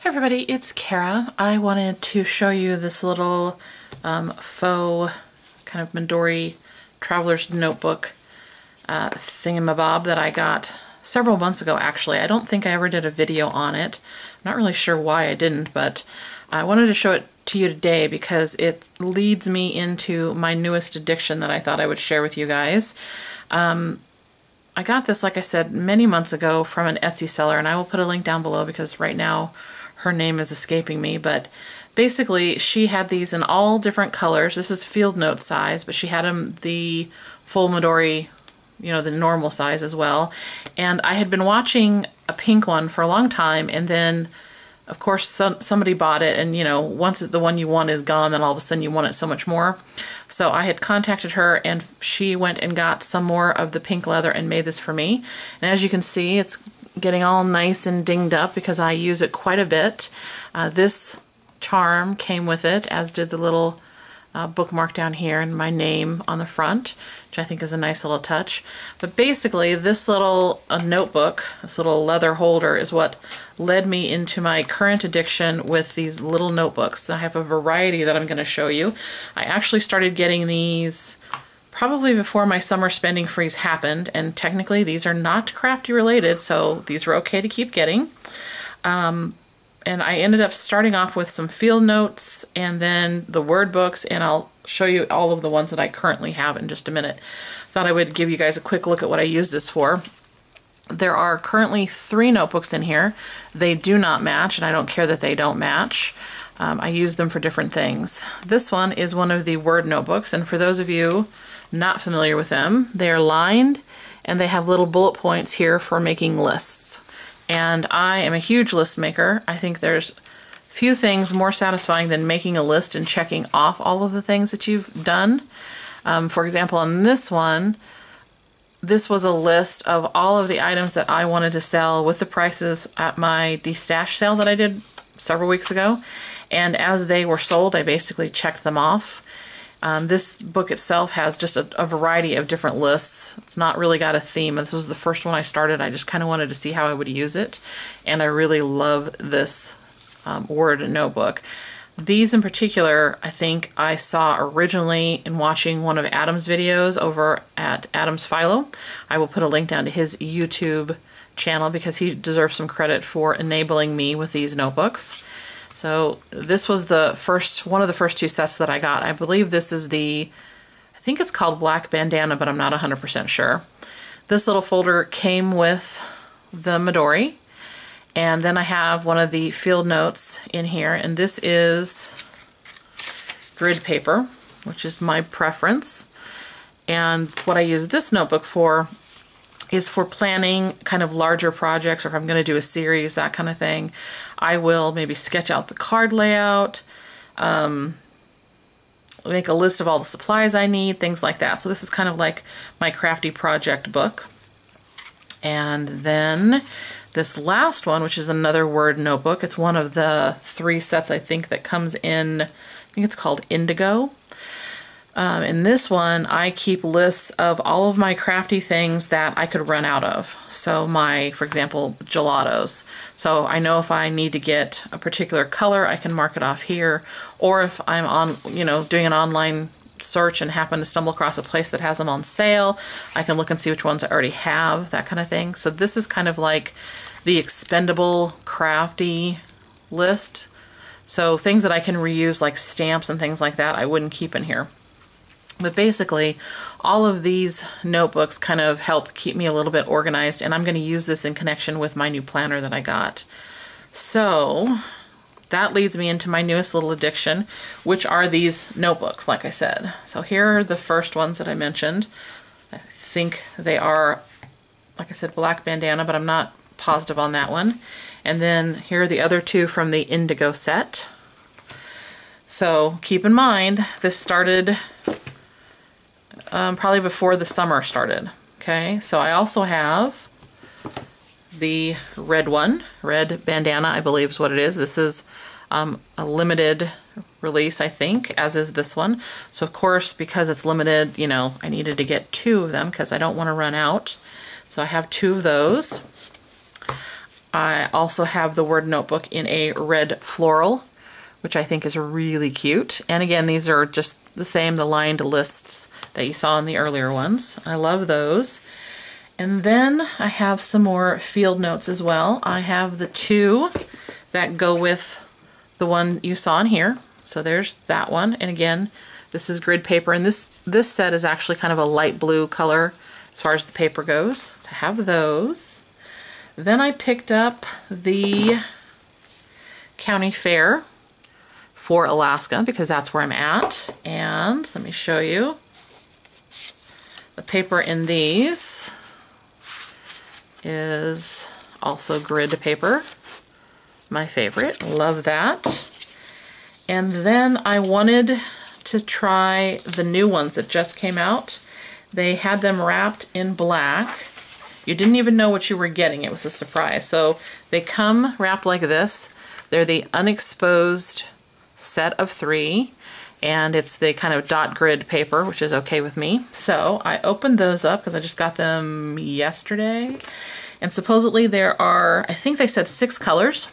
Hey everybody, it's Kara. I wanted to show you this little faux kind of Midori Traveler's Notebook thingamabob that I got several months ago actually. I don't think I ever did a video on it. I'm not really sure why I didn't, but I wanted to show it to you today because it leads me into my newest addiction that I thought I would share with you guys. I got this, like I said, many months ago from an Etsy seller, and I will put a link down below because right now her name is escaping me, but basically she had these in all different colors. This is field note size, but she had them the full Midori, you know, the normal size as well. And I had been watching a pink one for a long time, and then of course somebody bought it, and you know, once the one you want is gone, then all of a sudden you want it so much more. So I had contacted her, and she went and got some more of the pink leather and made this for me. And as you can see, it's getting all nice and dinged up because I use it quite a bit. This charm came with it, as did the little bookmark down here and my name on the front, which I think is a nice little touch. But basically this little notebook, this little leather holder, is what led me into my current addiction with these little notebooks. I have a variety that I'm going to show you. I actually started getting these probably before my summer spending freeze happened, and technically these are not crafty related, so these were okay to keep getting. And I ended up starting off with some field notes and then the word books, and I'll show you all of the ones that I currently have in just a minute. Thought I would give you guys a quick look at what I use this for. There are currently 3 notebooks in here. They do not match, and I don't care that they don't match. I use them for different things. This one is one of the word notebooks, and for those of you not familiar with them, they are lined and they have little bullet points here for making lists. And I am a huge list maker. I think there's few things more satisfying than making a list and checking off all of the things that you've done. For example, on this one, this was a list of all of the items that I wanted to sell with the prices at my de-stash sale that I did several weeks ago. And as they were sold, I basically checked them off. This book itself has just a variety of different lists. It's not really got a theme. This was the first one I started. I just kind of wanted to see how I would use it. And I really love this word notebook. These in particular, I think I saw originally in watching one of Adam's videos over at Adam's Philo. I will put a link down to his YouTube channel because he deserves some credit for enabling me with these notebooks. So this was one of the first 2 sets that I got. I believe this is I think it's called Black Bandana, but I'm not 100% sure. This little folder came with the Midori, and then I have one of the field notes in here, and this is grid paper, which is my preference. And what I use this notebook for is for planning kind of larger projects, or if I'm going to do a series, that kind of thing. I will maybe sketch out the card layout, make a list of all the supplies I need, things like that. So this is kind of like my crafty project book. And then this last one, which is another word notebook, it's one of the 3 sets I think that comes in, I think it's called Indigo. In this one, I keep lists of all of my crafty things that I could run out of. So for example, gelatos. So I know if I need to get a particular color, I can mark it off here. Or if I'm doing an online search and happen to stumble across a place that has them on sale, I can look and see which ones I already have, that kind of thing. So this is kind of like the expendable crafty list. So things that I can reuse, like stamps and things like that, I wouldn't keep in here. But basically, all of these notebooks kind of help keep me a little bit organized, and I'm going to use this in connection with my new planner that I got. So that leads me into my newest little addiction, which are these notebooks, like I said. So here are the first ones that I mentioned. I think they are, like I said, Black Bandana, but I'm not positive on that one. And then here are the other 2 from the Indigo set. So keep in mind, this started probably before the summer started. Okay, so I also have the red one, Red Bandana, I believe is what it is. This is a limited release, I think, as is this one. So of course, because it's limited, you know, I needed to get 2 of them because I don't want to run out. So I have 2 of those. I also have the Word notebook in a red floral, which I think is really cute. And again, these are just the same, the lined lists that you saw in the earlier ones. I love those. And then I have some more field notes as well. I have the two that go with the one you saw in here. So there's that one. And again, this is grid paper, and this set is actually kind of a light blue color as far as the paper goes. So I have those. Then I picked up the County Fair for Alaska because that's where I'm at. And let me show you. The paper in these is also grid paper. My favorite. Love that. And then I wanted to try the new ones that just came out. They had them wrapped in black. You didn't even know what you were getting. It was a surprise. So they come wrapped like this. They're the unexposed set of 3, and it's the kind of dot grid paper, which is okay with me. So I opened those up because I just got them yesterday. And supposedly there are, I think they said 6 colors.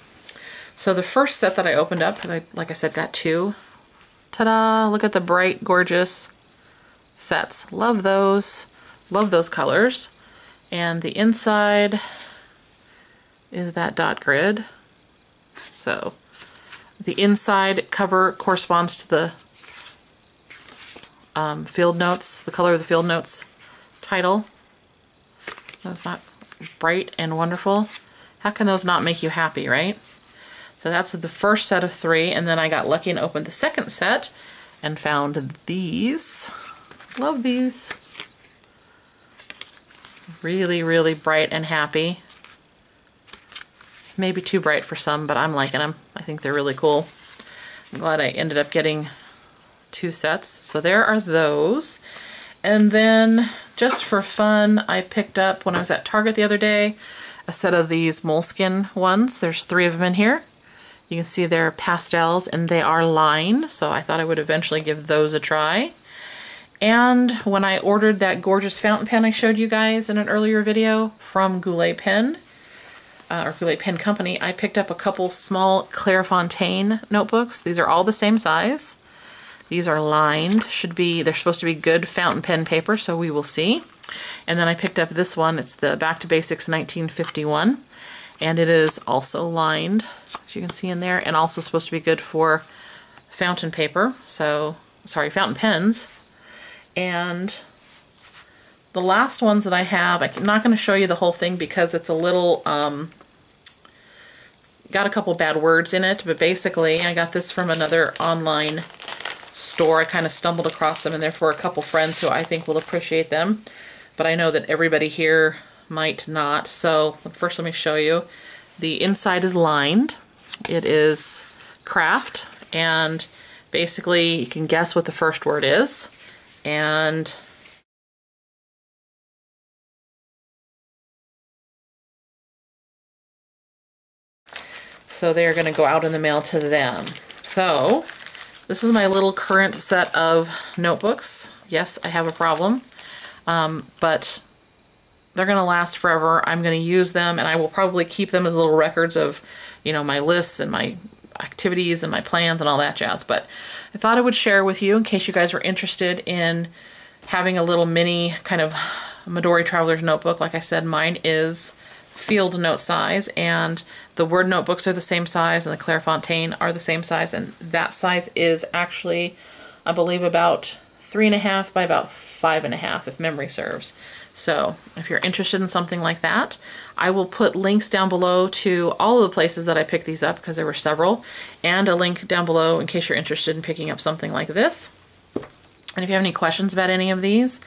So the first set that I opened up, because I, like I said, got 2. Ta-da! Look at the bright, gorgeous sets. Love those. Love those colors. And the inside is that dot grid. So the inside cover corresponds to the field notes, the color of the field notes title. That's not bright and wonderful. How can those not make you happy, right? So that's the first set of 3, and then I got lucky and opened the second set and found these. Love these. Really, really bright and happy. Maybe too bright for some, but I'm liking them. I think they're really cool. I'm glad I ended up getting 2 sets. So there are those. And then, just for fun, I picked up, when I was at Target the other day, a set of these Moleskine ones. There's 3 of them in here. You can see they're pastels, and they are lined, so I thought I would eventually give those a try. And when I ordered that gorgeous fountain pen I showed you guys in an earlier video from Goulet Pen, or Goulet Pen Company, I picked up a couple small Clairefontaine notebooks. These are all the same size. These are lined. They're supposed to be good fountain pen paper, so we will see. And then I picked up this one. It's the Back to Basics 1951, and it is also lined, as you can see in there, and also supposed to be good for fountain paper. So, sorry, fountain pens. And the last ones that I have, I'm not going to show you the whole thing because it's a little, got a couple bad words in it, but basically I got this from another online store. I kind of stumbled across them, and they're for a couple friends who I think will appreciate them, but I know that everybody here might not. So first let me show you. The inside is lined. It is craft, and basically you can guess what the first word is. And so they're going to go out in the mail to them. So this is my little current set of notebooks. Yes, I have a problem, but they're going to last forever. I'm going to use them, and I will probably keep them as little records of, you know, my lists and my activities and my plans and all that jazz. But I thought I would share with you in case you guys were interested in having a little mini kind of Midori Traveler's notebook. Like I said, mine is field note size, and the Word notebooks are the same size, and the Clairefontaine are the same size, and that size is actually, I believe, about 3.5 by about 5.5 if memory serves. So if you're interested in something like that, I will put links down below to all of the places that I picked these up, because there were several, and a link down below in case you're interested in picking up something like this. And if you have any questions about any of these,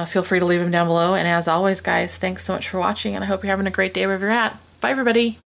feel free to leave them down below. And as always, guys, thanks so much for watching, and I hope you're having a great day wherever you're at. Bye, everybody.